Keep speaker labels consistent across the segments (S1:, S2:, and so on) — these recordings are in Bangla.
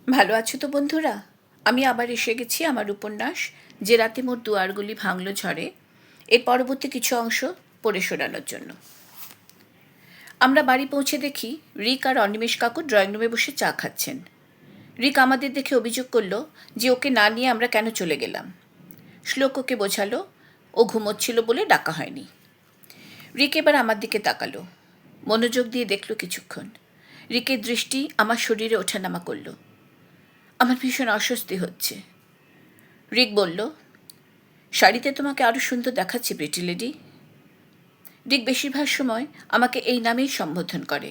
S1: ভালো আছো তো বন্ধুরা? আমি আবার এসে গেছি আমার উপন্যাস যে রাতে মোর দুয়ারগুলি ভাঙল ঝড়ে এর পরবর্তী কিছু অংশ পড়ে শোনানোর জন্য। আমরা বাড়ি পৌঁছে দেখি রিক আর অনিমেষ কাকু ড্রয়িং রুমে বসে চা খাচ্ছেন। রিক আমাদের দেখে অভিযোগ করলো যে ওকে না নিয়ে আমরা কেন চলে গেলাম। শ্লোক ওকে বোঝালো ও ঘুমোচ্ছিল বলে ডাকা হয়নি। রিক এবার আমার দিকে তাকালো, মনোযোগ দিয়ে দেখল কিছুক্ষণ। রিকের দৃষ্টি আমার শরীরে ওঠানামা করলো। আমার ভীষণ অস্বস্তি হচ্ছে। রিক বলল, শাড়িতে তোমাকে আরও সুন্দর দেখাচ্ছে প্রিটি লেডি। রিক বেশিরভাগ সময় আমাকে এই নামেই সম্বোধন করে।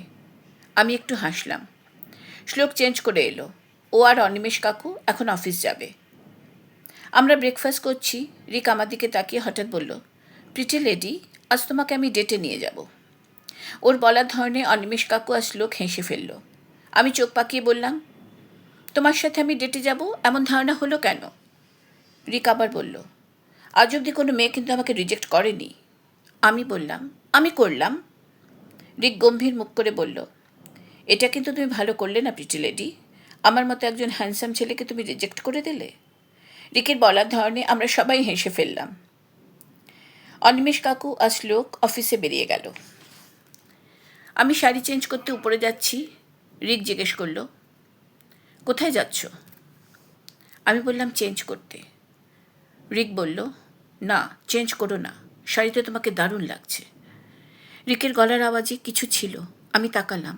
S1: আমি একটু হাসলাম। শ্লোক চেঞ্জ করে এলো। ও আর অনিমেষ কাকু এখন অফিস যাবে। আমরা ব্রেকফাস্ট করছি। রিক আমার দিকে তাকিয়ে হঠাৎ বলল, প্রিটি লেডি, আজ তোমাকে আমি ডেটে নিয়ে যাব। ওর বলার ধরনে অনিমেষ কাকু আর শ্লোক হেসে ফেলল। আমি চোখ পাকিয়ে বললাম, তোমার সাথে আমি ডেটে যাব এমন ধারণা হলো কেন? রিক আবার বলল, আজ অবধি কোনো মেয়ে কিন্তু আমাকে রিজেক্ট করেনি। আমি বললাম, আমি করলাম। রিক গম্ভীর মুখ করে বলল, এটা কিন্তু তুমি ভালো করলে না প্রিটি লেডি। আমার মতো একজন হ্যান্ডসাম ছেলেকে তুমি রিজেক্ট করে দিলে। রিকের বলার ধরনে আমরা সবাই হেসে ফেললাম। অনিমেষ কাকু আর শ্লোক অফিসে বেরিয়ে গেল। আমি শাড়ি চেঞ্জ করতে উপরে যাচ্ছি। রিক জিজ্ঞেস করল, কোথায় যাচ্ছ? আমি বললাম, চেঞ্জ করতে। রিক বলল, না, চেঞ্জ করো না, শাড়িতে তোমাকে দারুণ লাগছে। রিকের গলার আওয়াজে কিছু ছিল। আমি তাকালাম,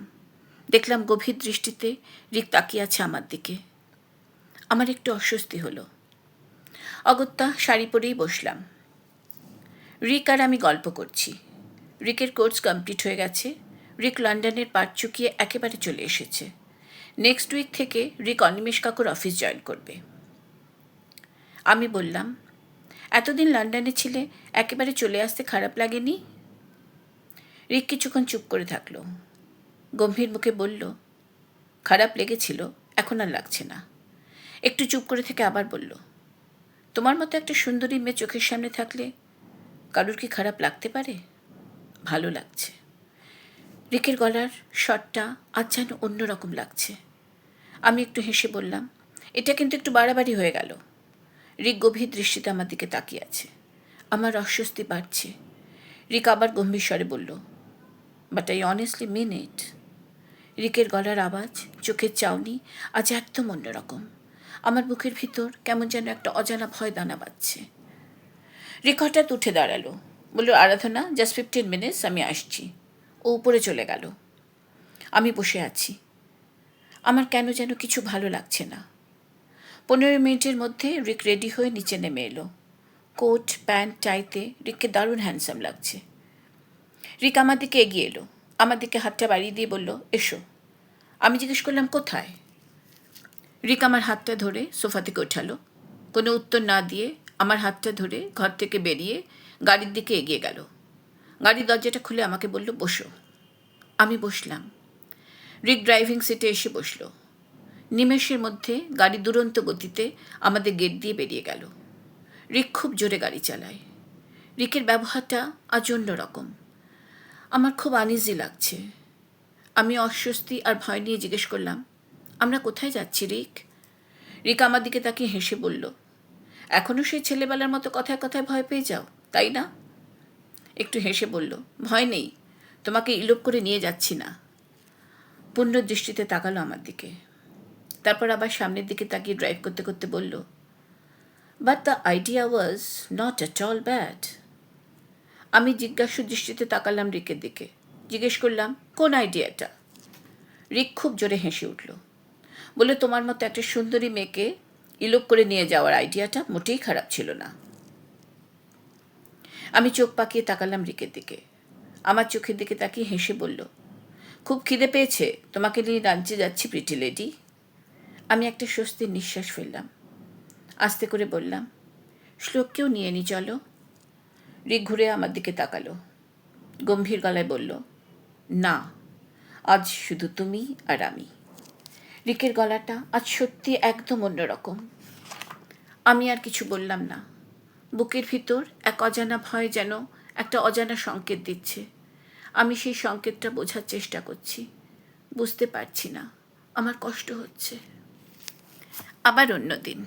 S1: দেখলাম গভীর দৃষ্টিতে রিক তাকিয়ে আছে আমার দিকে। আমার একটু অস্বস্তি হলো। অগত্যা শাড়ি পরেই বসলাম। রিক আর আমি গল্প করছি। রিকের কোর্স কমপ্লিট হয়ে গেছে। রিক লন্ডনের পাট চুকিয়ে একেবারে চলে এসেছে। নেক্সট উইক থেকে রিক অনিমেষ কাকুর অফিস জয়েন করবে। আমি বললাম, এতদিন লন্ডনে ছিলে, একেবারে চলে আসতে খারাপ লাগেনি? রিক কিছুক্ষণ চুপ করে থাকলো। গম্ভীর মুখে বলল, খারাপ লেগেছিল, এখন আর লাগছে না। একটু চুপ করে থেকে আবার বলল, তোমার মতো একটা সুন্দরী মেয়ে চোখের সামনে থাকলে কারুর কি খারাপ লাগতে পারে? ভালো লাগছে। রিকের গলার স্বরটা আজ যেন অন্যরকম লাগছে। আমি একটু হেসে বললাম, এটা কিন্তু একটু বাড়াবাড়ি হয়ে গেল। রিক গভীর দৃষ্টিতে আমার দিকে তাকিয়ে আছে। আমার অস্বস্তি বাড়ছে। রিক আবার গম্ভীর স্বরে বলল, বাট আই অনেস্টলি মিন ইট। রিকের গলার আওয়াজ, চোখের চাউনি আজ একদম অন্যরকম। আমার বুকের ভিতর কেমন যেন একটা অজানা ভয় দানা বাঁধছে। রিক হঠাৎ উঠে দাঁড়ালো, বলল, আরাধনা, জাস্ট 15 মিনিটস, আমি আসছি। ও উপরে চলে গেল। আমি বসে আছি। আমার কেন যেন কিছু ভালো লাগছে না। 15 মিনিটের মধ্যে রিক রেডি হয়ে নিচে নেমে এলো। কোট, প্যান্ট, টাইতে রিককে দারুণ হ্যান্ডসাম লাগছে। রিক আমার দিকে এগিয়ে এলো, আমার দিকে হাতটা বাড়িয়ে দিয়ে বলল, এসো। আমি জিজ্ঞেস করলাম, কোথায়? রিক আমার হাতটা ধরে সোফা থেকে ওঠালো। কোনো উত্তর না দিয়ে আমার হাতটা ধরে ঘর থেকে বেরিয়ে গাড়ির দিকে এগিয়ে গেল। গাড়ির দরজাটা খুলে আমাকে বলল, বসো। আমি বসলাম। রিক ড্রাইভিং সিটে এসে বসল। নিমেষের মধ্যে গাড়ি দুরন্ত গতিতে আমাদের গেট দিয়ে বেরিয়ে গেল। রিক খুব জোরে গাড়ি চালায়। রিকের ব্যবহারটা আজ অন্য রকম। আমার খুব আনইজি লাগছে। আমি অস্বস্তি আর ভয় নিয়ে জিজ্ঞেস করলাম, আমরা কোথায় যাচ্ছি রিক? রিক আমার দিকে তাকিয়ে হেসে বলল, এখনও সেই ছেলেবেলার মতো কথায় কথায় ভয় পেয়ে যাও, তাই না? একটু হেসে বলল, ভয় নেই, তোমাকে ইলোপ করে নিয়ে যাচ্ছি না। পূর্ণ দৃষ্টিতে তাকালো আমার দিকে। তারপর আবার সামনের দিকে তাকিয়ে ড্রাইভ করতে করতে বলল, but the idea was not at all bad. আমি জিজ্ঞাসু দৃষ্টিতে তাকালাম রিকের দিকে। জিজ্ঞেস করলাম, কোন আইডিয়াটা? রিক খুব জোরে হেসে উঠল, বলে, তোমার মতো একটা সুন্দরী মেয়েকে ইলোপ করে নিয়ে যাওয়ার আইডিয়াটা মোটেই খারাপ ছিল না। আমি চোখ পাকিয়ে তাকালাম রিকের দিকে। আমার চোখের দিকে তাকিয়ে হেসে বলল, খুব খিদে পেয়েছে, তোমাকে নিয়ে লাঞ্চে যাচ্ছি প্রিটি লেডি। আমি একটা স্বস্তির নিঃশ্বাস ফেললাম। আস্তে করে বললাম, শ্লোককেও নিয়ে নি চলো। রিক ঘুরে আমার দিকে তাকালো, গম্ভীর গলায় বলল, না, আজ শুধু তুমি আর আমি। রিকের গলাটা আজ সত্যি একদম অন্যরকম। আমি আর কিছু বললাম না। বুকের ভিতর এক অজানা ভয় যেন একটা অজানা সংকেত দিচ্ছে। আমি সেই সংকেতটা বোঝার চেষ্টা করছি। বুঝতে পারছি না, আমার কষ্ট হচ্ছে। আবার অন্য দিন।